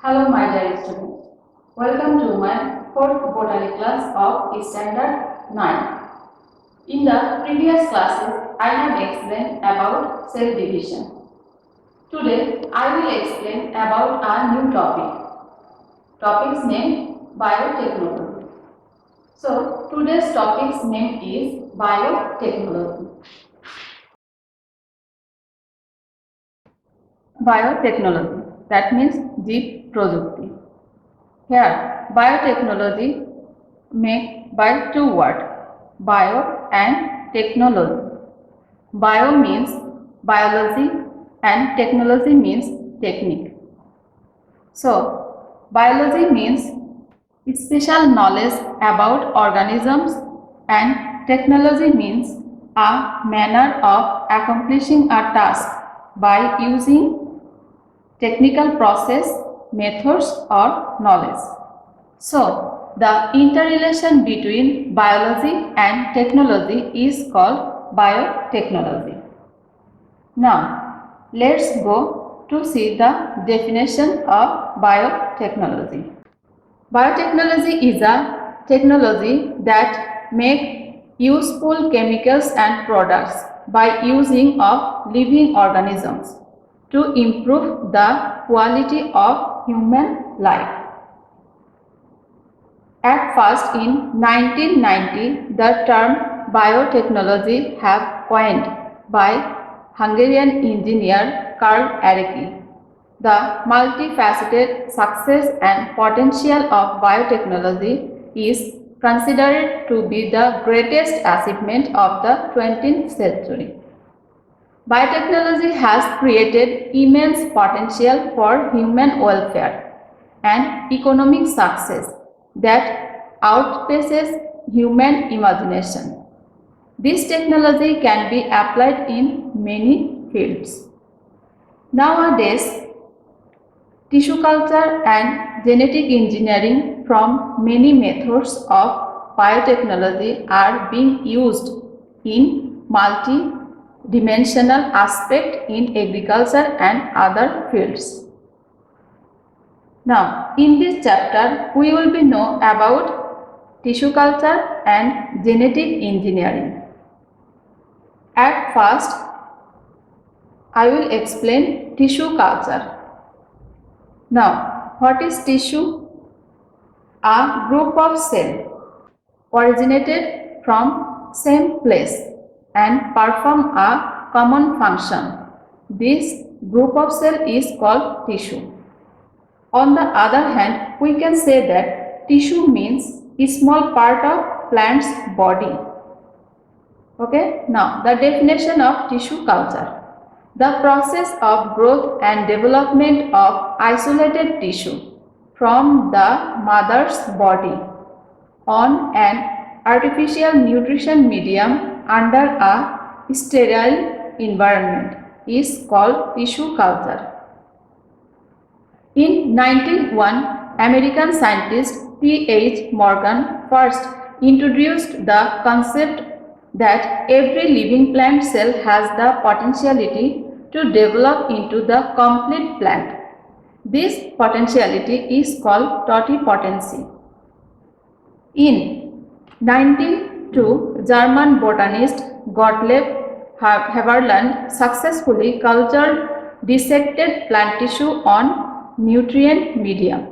Hello, my dear students. Welcome to my fourth botany class of Standard 9. In the previous classes, I have explained about cell division. Today, I will explain about a new topic. Topic's name biotechnology. So, today's topic's name is biotechnology. Biotechnology, that means জীব প্রযুক্তি. Here, biotechnology made by two words, bio and technology. Bio means biology and technology means technique. So, biology means special knowledge about organisms and technology means a manner of accomplishing a task by using technical process, methods or knowledge. So, the interrelation between biology and technology is called biotechnology. Now, let's go to see the definition of biotechnology. Biotechnology is a technology that makes useful chemicals and products by using of living organisms to improve the quality of human life. At first in 1990, the term biotechnology have coined by Hungarian engineer Karl Erecki. The multifaceted success and potential of biotechnology is considered to be the greatest achievement of the 20th century. Biotechnology has created immense potential for human welfare and economic success that outpaces human imagination. This technology can be applied in many fields. Nowadays, tissue culture and genetic engineering from many methods of biotechnology are being used in multi-dimensional aspect in agriculture and other fields. Now, in this chapter, we will be know about tissue culture and genetic engineering. At first, I will explain tissue culture. Now, what is tissue? A group of cells originated from same place and perform a common function. This group of cells is called tissue. On the other hand, we can say that tissue means a small part of plant's body. Okay, now the definition of tissue culture. The process of growth and development of isolated tissue from the mother's body on an artificial nutrition medium under a sterile environment is called tissue culture. In 1901, American scientist T.H. Morgan first introduced the concept that every living plant cell has the potentiality to develop into the complete plant. This potentiality is called totipotency. In 1902, German botanist Gottlieb Haberland successfully cultured dissected plant tissue on nutrient medium.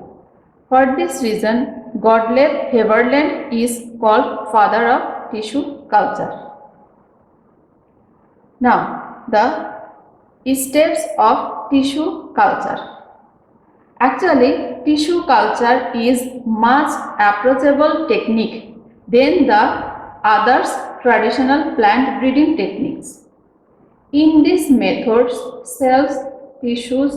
For this reason, Gottlieb Haberland is called father of tissue culture. Now, the steps of tissue culture. Actually, tissue culture is much approachable technique than the others traditional plant breeding techniques. In these methods, cells, tissues,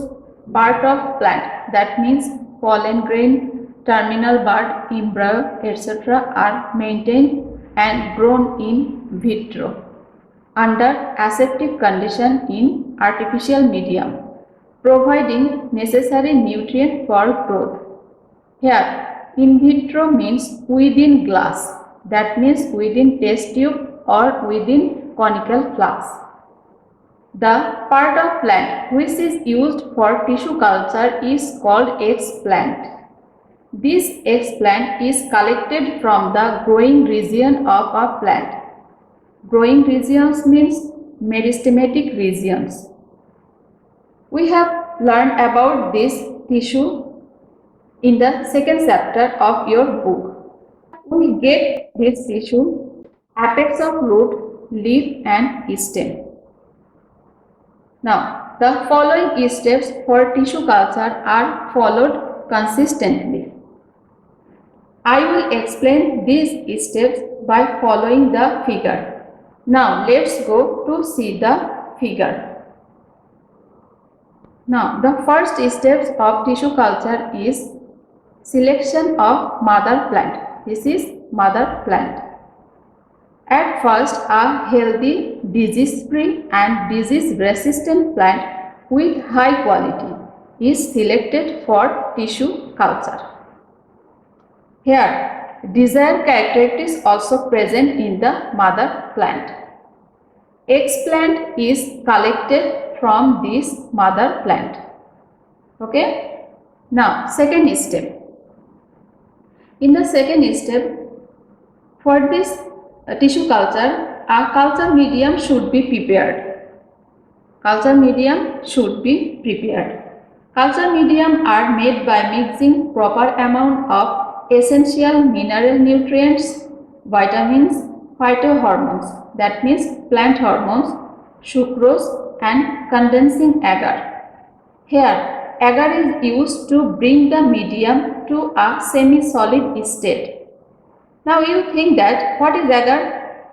part of plant, that means pollen grain, terminal bud, embryo, etc. are maintained and grown in vitro under aseptic condition in artificial medium, providing necessary nutrient for growth. Here, in vitro means within glass, that means within test tube or within conical flask. The part of plant which is used for tissue culture is called explant. This explant is collected from the growing region of a plant. Growing regions means meristematic regions. We have learned about this tissue in the second chapter of your book. We get this tissue apex of root, leaf and stem. Now, the following steps for tissue culture are followed consistently. I will explain these steps by following the figure. Now, let's go to see the figure. Now, the first steps of tissue culture is selection of mother plant. This is mother plant. At first, a healthy, disease-free and disease-resistant plant with high quality is selected for tissue culture. Here, desired characteristics also present in the mother plant. Explant is collected from this mother plant. Okay. Now, second step. In the second step, for this tissue culture, a culture medium should be prepared. Culture medium should be prepared. Culture medium are made by mixing proper amount of essential mineral nutrients, vitamins, phytohormones, that means plant hormones, sucrose and condensing agar. Here, agar is used to bring the medium to a semi-solid state. Now you think that what is agar?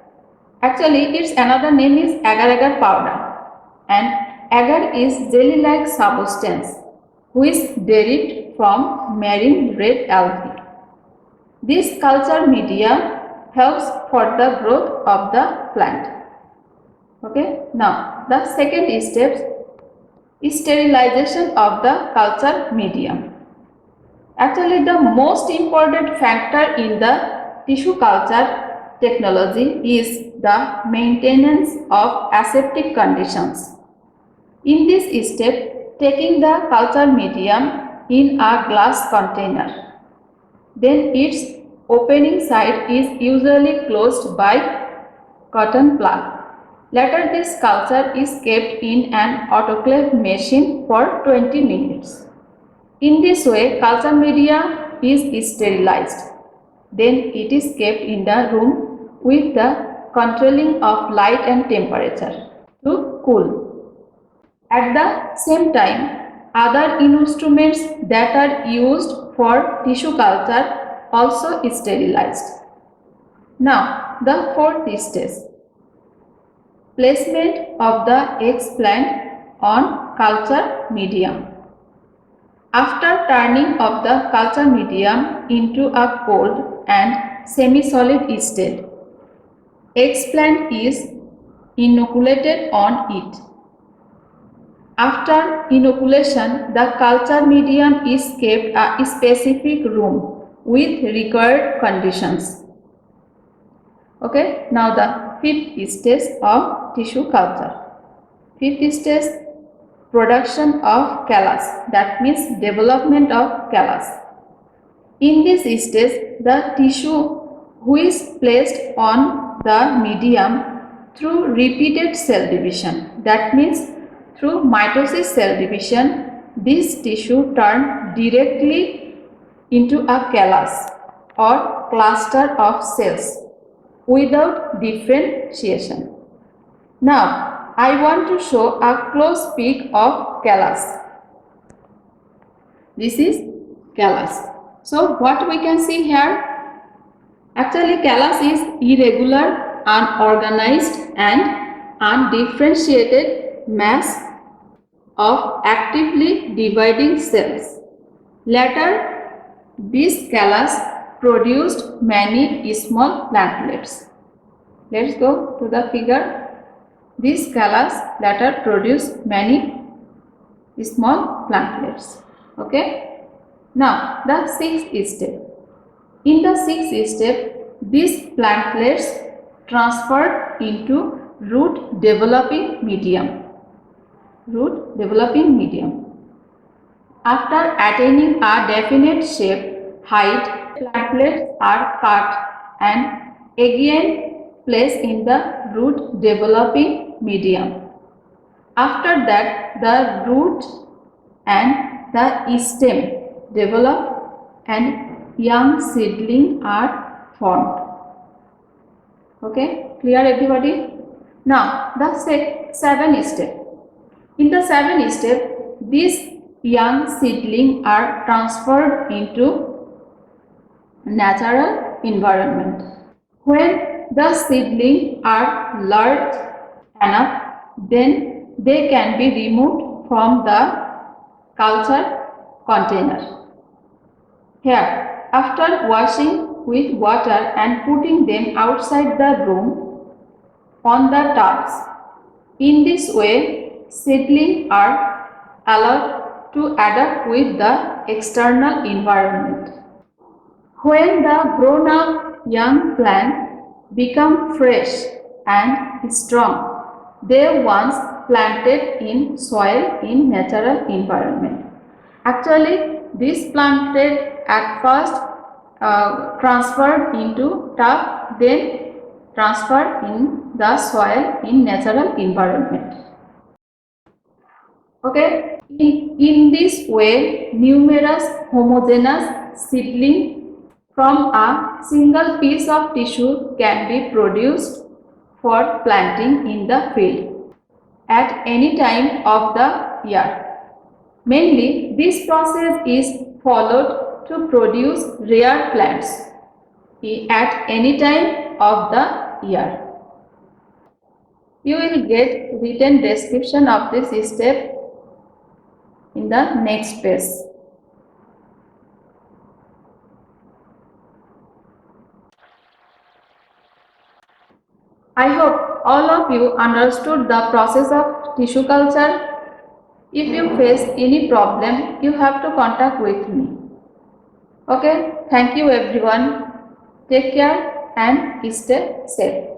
Actually, its another name is agar-agar powder, and agar is jelly-like substance which derived from marine red algae. This culture media helps for the growth of the plant. Okay. Now the second step is sterilization of the culture medium. Actually, the most important factor in the tissue culture technology is the maintenance of aseptic conditions. In this step, taking the culture medium in a glass container, then its opening side is usually closed by cotton plug. Later, this culture is kept in an autoclave machine for 20 minutes. In this way, culture media is sterilized. Then it is kept in the room with the controlling of light and temperature to cool. At the same time, other instruments that are used for tissue culture also is sterilized. Now, the fourth stage, placement of the explant on culture medium. After turning of the culture medium into a cold and semi-solid state, explant is inoculated on it. After inoculation, the culture medium is kept a specific room with required conditions. Okay, now the fifth stage of tissue culture. Fifth stage, production of callus, that means development of callus. In this stage, the tissue which is placed on the medium through repeated cell division, that means through mitosis cell division, this tissue turns directly into a callus or cluster of cells without differentiation. Now, I want to show a close peek of callus. This is callus. So, what we can see here? Actually, callus is irregular, unorganized and undifferentiated mass of actively dividing cells. Later, this callus produced many small plantlets. Let's go to the figure. This callus later produced many small plantlets. Okay. Now, the sixth step. In the sixth step, these plantlets transferred into root developing medium. root developing medium. After attaining a definite shape, height, plantlets are cut and again placed in the root developing medium. After that, the root and the stem develop and young seedling are formed. Okay, clear everybody? Now, the 7 step. In the 7 step, these young seedling are transferred into natural environment. When the seedling are large enough, then they can be removed from the culture container. Here, after washing with water and putting them outside the room on the tubs, in this way, seedlings are allowed to adapt with the external environment. When the grown-up young plant become fresh and strong, they once planted in soil in natural environment. Actually, this planted at first transferred into tub, then transferred in the soil in natural environment. Okay, in this way, numerous homogeneous seedlings from a single piece of tissue can be produced for planting in the field at any time of the year. Mainly, this process is followed to produce rare plants at any time of the year. You will get written description of this step in the next page. I hope all of you understood the process of tissue culture. If you face any problem, you have to contact with me. Okay, thank you everyone. Take care and stay safe.